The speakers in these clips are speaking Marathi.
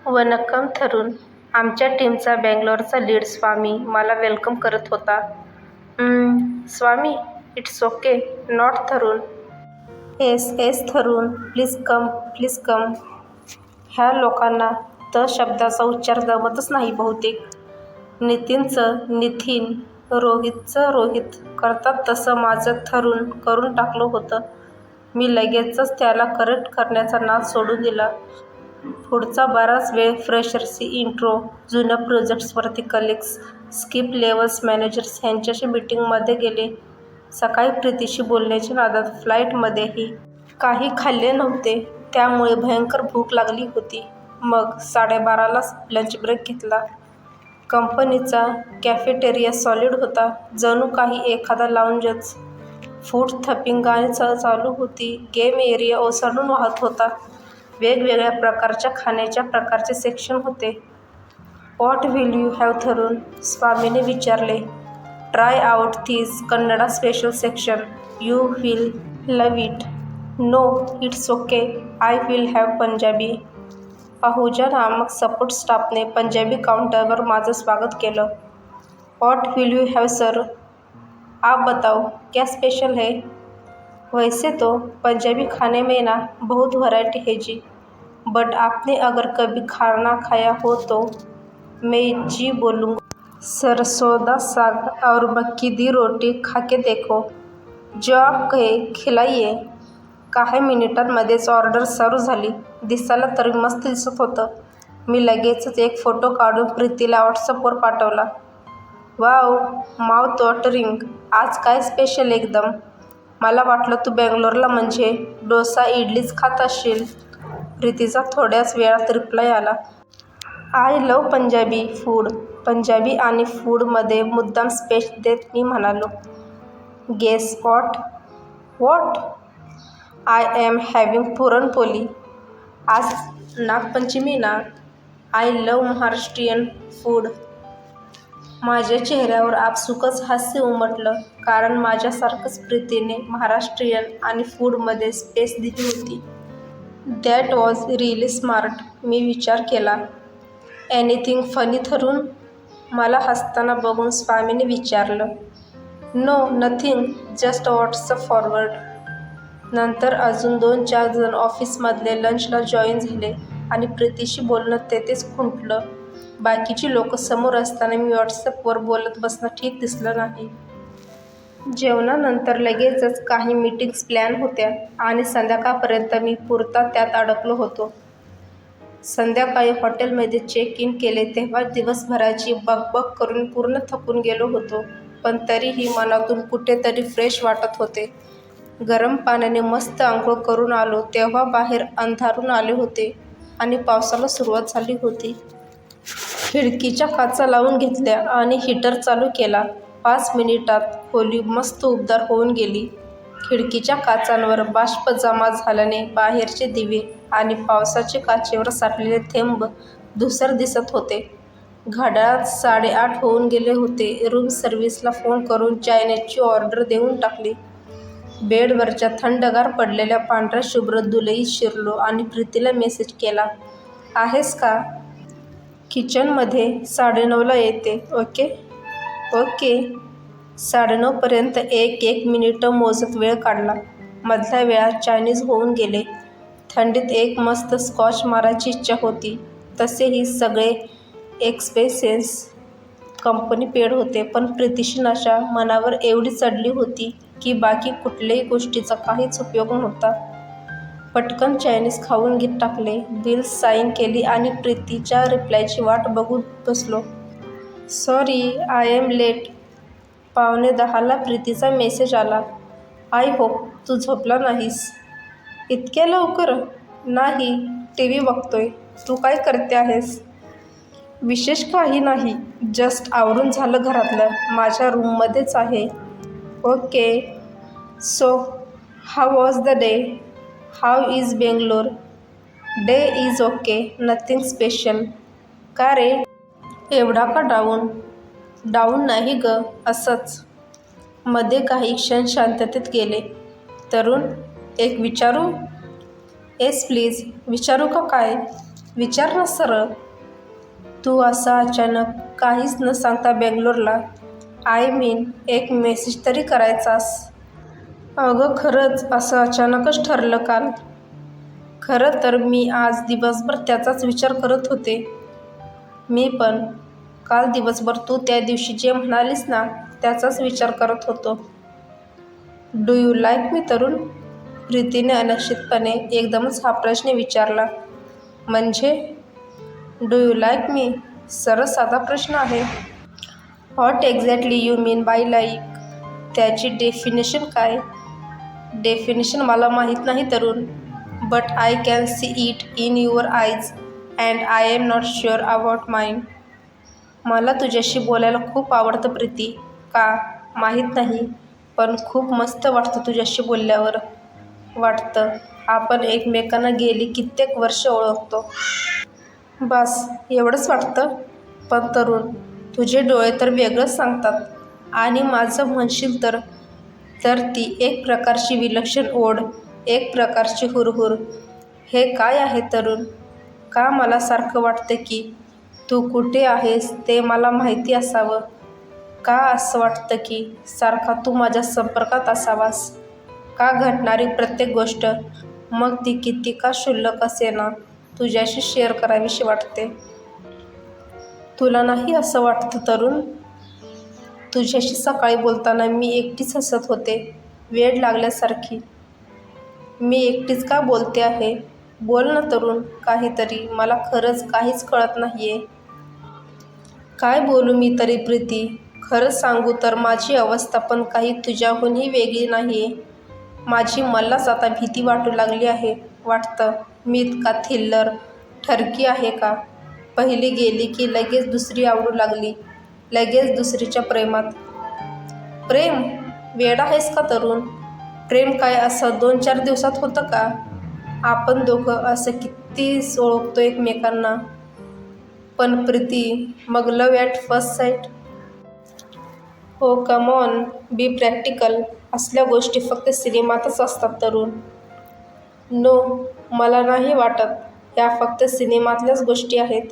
वनक्कम थरून. आमच्या टीमचा बँगलोरचा लीड स्वामी मला वेलकम करत होता. Swami, it's okay, not Tharun. Yes Tharun, please come, please come. ह्या लोकांना त शब्दाचा उच्चार जमतच नाही बहुतेक. नितीनचं निथिन, रोहितचं रोहित करतात तसं माझं थरून करून टाकलं होतं. मी लगेचच त्याला करेक्ट करण्याचा नाद सोडून दिला. पुढचा बराच वेळ फ्रेशर्सची इंट्रो, जुन्या प्रोजेक्ट्सवरती कलिग्स, स्किप लेव्हल्स मॅनेजर्स ह्यांच्याशी मीटिंगमध्ये गेले. सकाळी प्रीतीशी बोलण्याच्या नादात फ्लाईटमध्येही काही खाल्ले नव्हते, त्यामुळे भयंकर भूक लागली होती. मग 12:30लाच लंच ब्रेक घेतला. कंपनीचा कॅफेटेरिया सॉलिड होता, जणू काही एखादा लाऊंजच. फूड थपिंग गाणी चालू होती. गेम एरिया ओसंडून वाहत होता. वेगवेगळ्या प्रकारच्या खाण्याच्या प्रकारचे सेक्शन होते. What will you have Tharun? स्वामीने विचारले. Try out this Kannada special section. You will love it. No, it's okay, I will have Punjabi. Ahuja नामक सपोर्ट स्टाफने पंजाबी काउंटरवर माझं स्वागत केलं. What will you have sir? आप बताओ, क्या स्पेशल है? वैसे तो पंजाबी खाने में ना बहुत वैरायटी है जी, बट आपने अगर कभी खाना खाया हो तो मैं जी बोलूँगा. सरसों दा साग और मक्की दी रोटी खा के देखो, जो आप कहे खिलाइए. काही मिनिटांमध्येच ऑर्डर सर्व्ह झाली. दिसायला तरी मस्त दिसत होतं. मी लगेचच एक फोटो काढून प्रीतीला व्हॉट्सअपवर पाठवला. Wow, mouth watering. आज काय स्पेशल एकदम. मला वाटलं तू बँगलोरला म्हणजे डोसा इडलीच खात असशील. प्रीतीचा थोड्याच वेळात रिप्लाय आला. I love Punjabi food. Punjabi आणि फूडमध्ये मुद्दाम स्पेस देत मी म्हणालो. Guess what? What? I am having puranpoli. आज नागपंचमी ना. I love Maharashtrian food. माझ्या चेहऱ्यावर आपसुकच हास्य उमटलं, कारण माझ्यासारखंच प्रीतीने महाराष्ट्रीयन आणि फूडमध्ये स्पेस दिली होती. That was really smart. मी विचार केला. Anything funny Tharun? मला हसताना बघून स्वामीने विचारलं. No, nothing, just WhatsApp forward. नंतर अजून 2-4 जण ऑफिसमधले लंचला जॉईन झाले आणि प्रीतीशी बोलणं तेथेच खुंटलं. बाकीची लोकं समोर असताना मी व्हॉट्सअपवर बोलत बसणं ठीक दिसलं नाही. जेवणानंतर लगेचच काही मीटिंग्स प्लॅन होत्या आणि संध्याकाळपर्यंत मी पुरता त्यात अडकलो होतो. संध्याकाळी हॉटेलमध्ये चेक इन केले तेव्हा दिवसभराची बकबक करून पूर्ण थकून गेलो होतो, पण तरीही मनातून कुठेतरी फ्रेश वाटत होते. गरम पाण्याने मस्त आंघोळ करून आलो तेव्हा बाहेर अंधारून आले होते आणि पावसाला सुरुवात झाली होती. खिडकीच्या काचा लावून घेतल्या आणि हीटर चालू केला. 5 मिनिटात खोली मस्त उबदार होऊन गेली. खिडकीच्या काचांवर बाष्प जमा झाल्याने बाहेरचे दिवे आणि पावसाचे काचेवर साठलेले थेंब धूसर दिसत होते. घड्याळात 8:30 होऊन गेले होते. रूम सर्व्हिसला फोन करून चायनीजची ऑर्डर देऊन टाकली. बेडवरच्या थंडगार पडलेल्या पांढऱ्या शुभ्र धुलईत शिरलो आणि प्रीतीला मेसेज केला. आहेस का? किचनमध्ये 9:30ला येते. ओके? ओके. 9:30पर्यंत 1-1 मिनिटं मोजत वेळ काढला. मधल्या वेळात चायनीज होऊन गेले. थंडीत एक मस्त स्कॉच मारायची इच्छा होती. तसेही सगळे एक्सपेन्सेस कंपनी पेड होते, पण प्रीतीची नशा मनावर एवढी चढली होती की बाकी कुठल्याही गोष्टीचा काहीच उपयोग नव्हता. पटकन चायनीज खाऊन टाकले, बिल्स साईन केली आणि प्रीतीच्या रिप्लायची वाट बघून बसलो. Sorry, I am late. 9:45ला प्रीतीचा मेसेज आला. आय होप तू झोपला नाहीस. इतक्या लवकर? नाही, टीव्ही बघतोय. तू काय करते आहेस? विशेष काही नाही, जस्ट आवरून झालं घरातलं. माझ्या रूममध्येच आहे. Okay. So how was the day? How is Bangalore? Day is okay, nothing special. का रे, एवढा का डाऊन? डाऊन नाही ग, असंच. मध्ये काही क्षण शांततेत गेले. तरुण, एक विचारू? Yes please. विचारू का काय? विचार ना सरळ. तू असा अचानक काहीच न सांगता बेंगलोरला, आय मीन एक मेसेज तरी करायचास. अगं खरंच असं अचानकच ठरलं काल. खरं तर मी आज दिवसभर त्याचाच विचार करत होते. मी पण काल दिवसभर तू त्या दिवशी जे म्हणालीस ना त्याचाच विचार करत होतो. डू यू लाईक मी तरुण? प्रीतीने अनक्षितपणे एकदमच हा प्रश्न विचारला. म्हणजे डू यू लाईक मी? सरळ साधा प्रश्न आहे. What exactly you mean by like? त्याची डेफिनेशन काय? डेफिनेशन मला माहीत नाही तरुण, but I can see it in your eyes and I am not sure about माईन. मला तुझ्याशी बोलायला खूप आवडतं प्रीती. का माहीत नाही, पण खूप मस्त वाटतं तुझ्याशी बोलल्यावर. वाटतं आपण एकमेकांना गेली कित्येक वर्ष ओळखतो. बस एवढंच वाटतं? पण तरुण, तुझे डोळे तर वेगळंच सांगतात. आणि माझं म्हणशील तर तर ती एक प्रकारची विलक्षण ओढ, एक प्रकारची हुरहुर. हे काय आहे तरुण? का मला सारखं वाटतं की तू कुठे आहेस ते मला माहिती असावं? का असं वाटतं की सारखा तू माझ्या संपर्कात असावास? का घडणारी प्रत्येक गोष्ट, मग ती किती का क्षुल्लक असेना, तुझ्याशी शेअर करावीशी वाटते? तुला नाही असं वाटतं तरुण? तुझ्याशी सकाळी बोलताना मी एकटीच हसत होते, वेड लागल्यासारखी. मी एकटीच का बोलते आहे? बोल ना तरुण काहीतरी, मला खरंच काहीच कळत नाहीये. काय बोलू मी तरी प्रीती? खरं सांगू तर माझी अवस्था पण काही तुझ्याहूनही वेगळी नाहीये. माझी मलाच आता भीती वाटू लागली आहे. वाटतं मी इतका थिल्लर, ठरकी आहे का? पहिली गेली की लगेच दुसरी आवडू लागली, लगेच दुसरीच्या प्रेमात. प्रेम? वेडा आहेस का तरुण? प्रेम काय असं 2-4 दिवसात होतं का? आपण दोघं असं किती ओळखतो एकमेकांना. पण प्रीती, मग लव्ह ॲट फर्स्ट साईट? हो कम ऑन, बी प्रॅक्टिकल. असल्या गोष्टी फक्त सिनेमातच असतात तरुण. नो, मला नाही वाटत ह्या फक्त सिनेमातल्याच गोष्टी आहेत.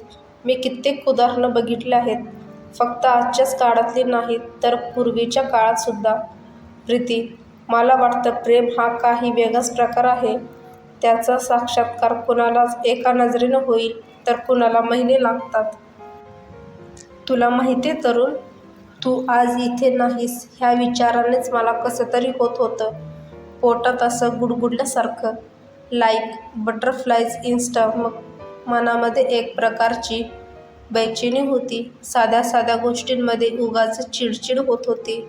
मी कित्येक उदाहरणं बघितली आहेत. फक्त आजच्याच काळातली नाहीत तर पूर्वीच्या काळातसुद्धा. प्रीती, मला वाटतं प्रेम हा काही वेगळाच प्रकार आहे. त्याचा साक्षात्कार कुणाला एका नजरेनं होईल तर कुणाला महिने लागतात. तुला माहितीये तरुण, तू आज इथे नाहीस ह्या विचारानेच मला कसं तरी होत होतं. पोटात असं गुडगुडल्यासारखं, लाईक बटरफ्लायज इन स्टमक. मनामध्ये एक प्रकारची बेचैनी होती. साध्या साध्या गोष्टींमध्ये उगाचच चिडचिड होत होती.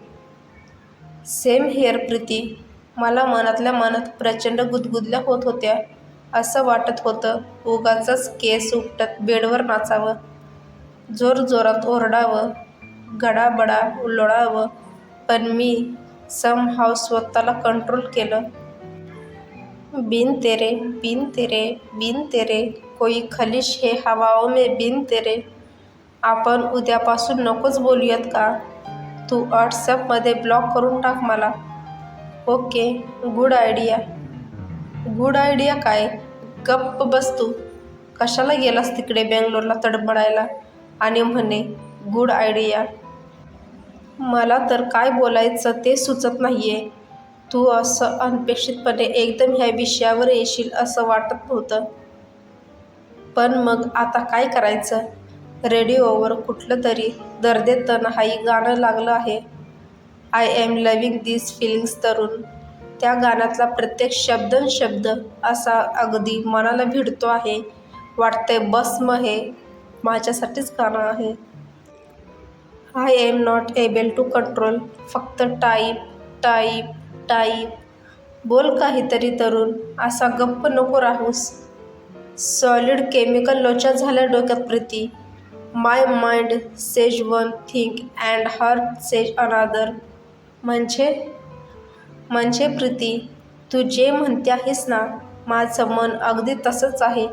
Same here Preeti. मला मनातल्या मनात प्रचंड गुदगुदल्या होत होत्या. असं वाटत होतं उगाचच केस उपटत बेडवर नाचावं, जोरजोरात ओरडावं, गडाबडा लोळावं. पण मी समहाव स्वतःला कंट्रोल केलं. बिन तेरे, बिन तेरे, बिन तेरे, कोई खलिश है हवाओं में बिन तेरे. आपण उद्यापासून नकोच बोलूयात का? तू व्हॉट्सॲपमध्ये ब्लॉक करून टाक मला. Okay, good idea. Good idea काय? गप्प बस तू. कशाला गेलास तिकडे बेंगलोरला तडमडायला आणि म्हणे गुड आयडिया? मला तर काय बोलायचं ते सुचत नाहीये. तू असं अनपेक्षितपणे एकदम ह्या विषयावर येशील असं वाटत नव्हतं. पण मग आता काय करायचं? रेडिओवर कुठलं तरी दर्दे तन्हाई गाणं लागलं आहे. I am loving this feelings Tarun. त्या गाण्यातला प्रत्येक शब्दनशब्द असा अगदी मनाला भिडतो आहे. वाटतंय बस मग हे माझ्यासाठीच गाणं आहे. I am not able to control. फक्त टाईप, टाईप, टाईप. बोल काहीतरी तरुण, असा गप्प नको राहूस. सॉलिड केमिकल लोचा झाल्या डोक्यात Preeti. My mind says one thing and heart says another. म्हणजे प्रीती, तू जे म्हणते आहेस ना, माझं मन अगदी तसंच आहे.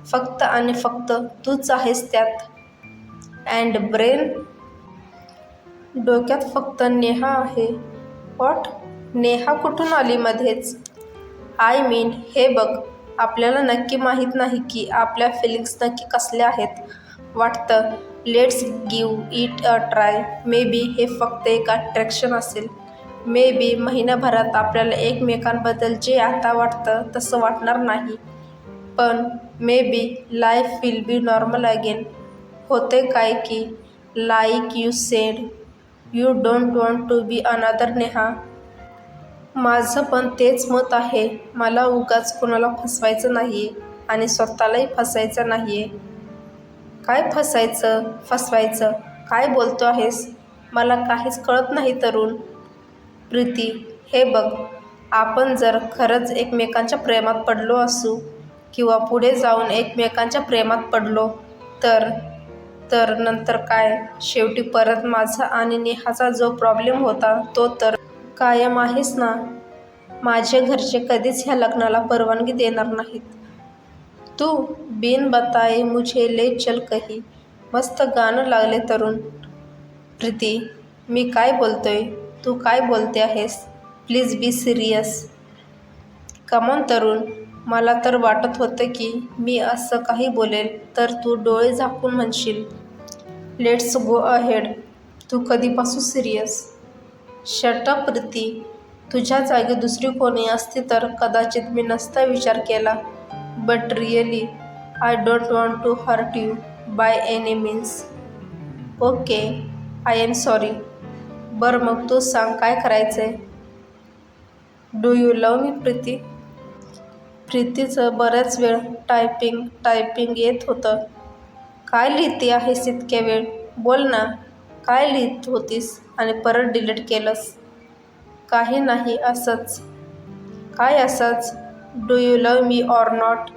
फक्त आणि फक्त तूच आहेस त्यात. And brain? डोक्यात फक्त नेहा आहे. व्हॉट? नेहा कुठून आली मध्येच? आय मीन हे बघ, आपल्याला नक्की माहीत नाही की आपल्या फिलिंग्स नक्की कसल्या आहेत. वाटतं let's give it a try. May be हे फक्त एक अट्रॅक्शन असेल. मे बी महिन्याभरात आपल्याला एकमेकांबद्दल जे आता वाटतं तसं वाटणार नाही. पण maybe life will be normal again. होते काय की like you said you don't want to be another Neha. माझं पण तेच मत आहे. मला उगाच कुणाला फसवायचं नाहीये आणि स्वतःलाही फसायचं नाहीये. काय फसायचं फसवायचं काय बोलतो आहेस? मला काहीच कळत नाही तरुण. प्रीती, हे बघ, आपण जर खरंच एकमेकांच्या प्रेमात पडलो असू किंवा पुढे जाऊन एकमेकांच्या प्रेमात पडलो तर तर नंतर काय? शेवटी परत माझा आणि नेहाचा जो प्रॉब्लेम होता तो तर कायम आहेच ना. माझे घरचे कधीच ह्या लग्नाला परवानगी देणार नाहीत. तू बिन बताए मुझे ले चल कही. मस्त गाणं लागले तरुण. प्रीती, मी काय बोलतोय? तू काय बोलते आहेस? Please be serious. कमॉन तरुण. मला तर वाटत होतं की मी असं काही बोलेल तर तू डोळे झाकून म्हणशील लेट्स गो अहेड. तू कधीपासून सिरियस? Shut up Preeti. तुझ्या जागी दुसरी कोणी असती तर कदाचित मी नसता विचार केला. But really I don't want to hurt you by any means. Okay, I am sorry. बरं मग तू सांग काय करायचंय? Do you love me Preeti? प्रीतीचं बऱ्याच वेळ टायपिंग येत होतं. काय लिहिते आहेस इतक्या वेळ? बोल ना, काय लिहित होतीस आणि परत डिलीट केलंस? काही नाही, असंच. काय असंच? Do you love me or not?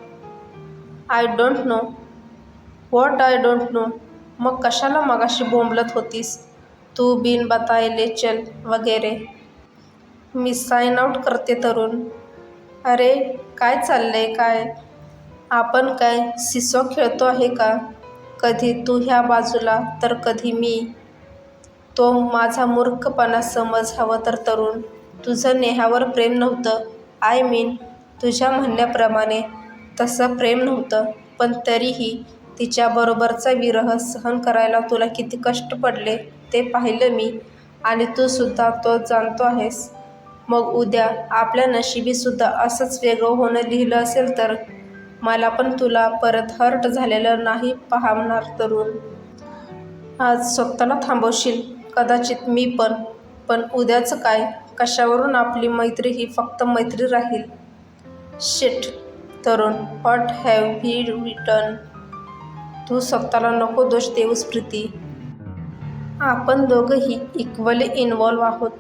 I don't know. What I don't know? मग कशाला मगाशी बोंबलत होतीस? तू बिन बताए ले चल वगैरे. मी साइन आउट करते तरुण. अरे काय चाललंय काय? आपण काय सिसॉ खेळतो आहे का? कधी तू ह्या बाजूला तर कधी मी. तो माझा मूर्खपणा समज हवं तर तरुण. तुझं नेहावर प्रेम नव्हतं. आय मीन तुझ्या म्हणण्याप्रमाणे तसं प्रेम नव्हतं. पण तरीही तिच्याबरोबरचा विरह सहन करायला तुला किती कष्ट पडले ते पाहिलं मी आणि तू सुद्धा तो जाणतो आहेस. मग उद्या आपल्या नशिबीसुद्धा असंच वेगळं होणं लिहिलं असेल तर मला पण तुला परत हर्ट झालेलं नाही पाहणार तरुण. आज स्वतःला थांबवशील कदाचित मी पण उद्याचं काय? कशावरून आपली मैत्री ही फक्त मैत्री राहील? Shit Tarun, what have we done? तू स्वतःला नको दोष देऊस प्रीती. आपण दोघंही इक्वली इन्व्हॉल्व आहोत.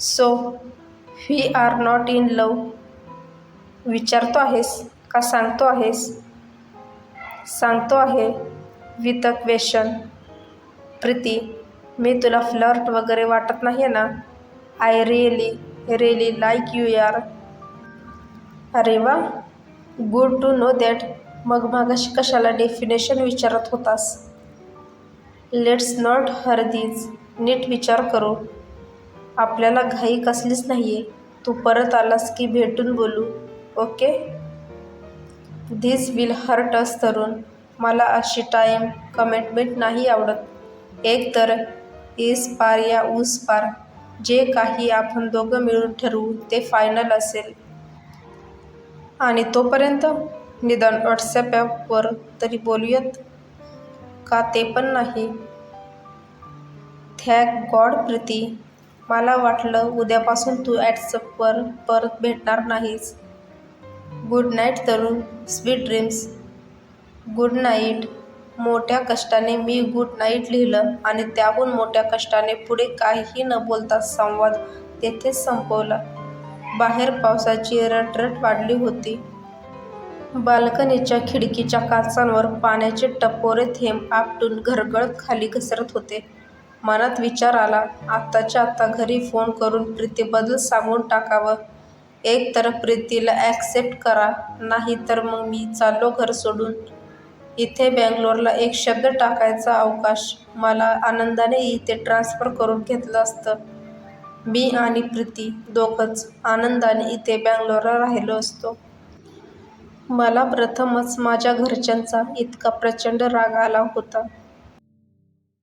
So we are not in love? विचारतो आहेस का सांगतो आहेस? सांगतो आहे विथ अ क्वेश्चन. प्रीती, मी तुला फ्लर्ट वगैरे वाटत नाही ना? आय रिअली लाईक यू यार. अरे वा, गुड टू नो दॅट. मग मागाशी कशाला डेफिनेशन विचारत होतास? Let's not हरदीज. नीट विचार करू. आपल्याला घाई कसलीच नाहीये. तू परत आलास की भेटून बोलू. Okay? This will hurt us Tarun. मला अशी टाईम कमिटमेंट नाही आवडत. एक तर इस पार या उस पार. जे काही आपण दोघं मिळून ठरवू ते फायनल असेल. आणि तोपर्यंत निदान व्हॉट्सॲपवर तरी बोलूयात का ते पण नाही. Thank God Preeti. मला वाटलं उद्यापासून तू व्हॉट्सॲपवर परत भेटणार नाहीस. गुड नाईट तरुण. Sweet dreams. Good night. मोठ्या कष्टाने मी गुड नाईट लिहिलं आणि त्याहून मोठ्या कष्टाने पुढे काहीही न बोलता संवाद तेथेच संपवला. बाहेर पावसाची रटरट वाढली होती. बाल्कनीच्या खिडकीच्या काचांवर पाण्याचे टपोरे थेंब आपटून घरगळत खाली घसरत होते. मनात विचार आला, आत्ताच्या आत्ता घरी फोन करून प्रीतीबद्दल सांगून टाकावं. एक तर प्रीतीला ॲक्सेप्ट करा, नाही तर मग मी चाललो घर सोडून. इथे बँगलोरला एक शब्द टाकायचा अवकाश मला आनंदाने इथे ट्रान्सफर करून घेतलं असतं. मी आणि प्रीती दोघंच आनंदाने इथे बंगलोरला राहिलो असतो. मला प्रथमच माझ्या घरच्यांचा इतका प्रचंड राग आला होता.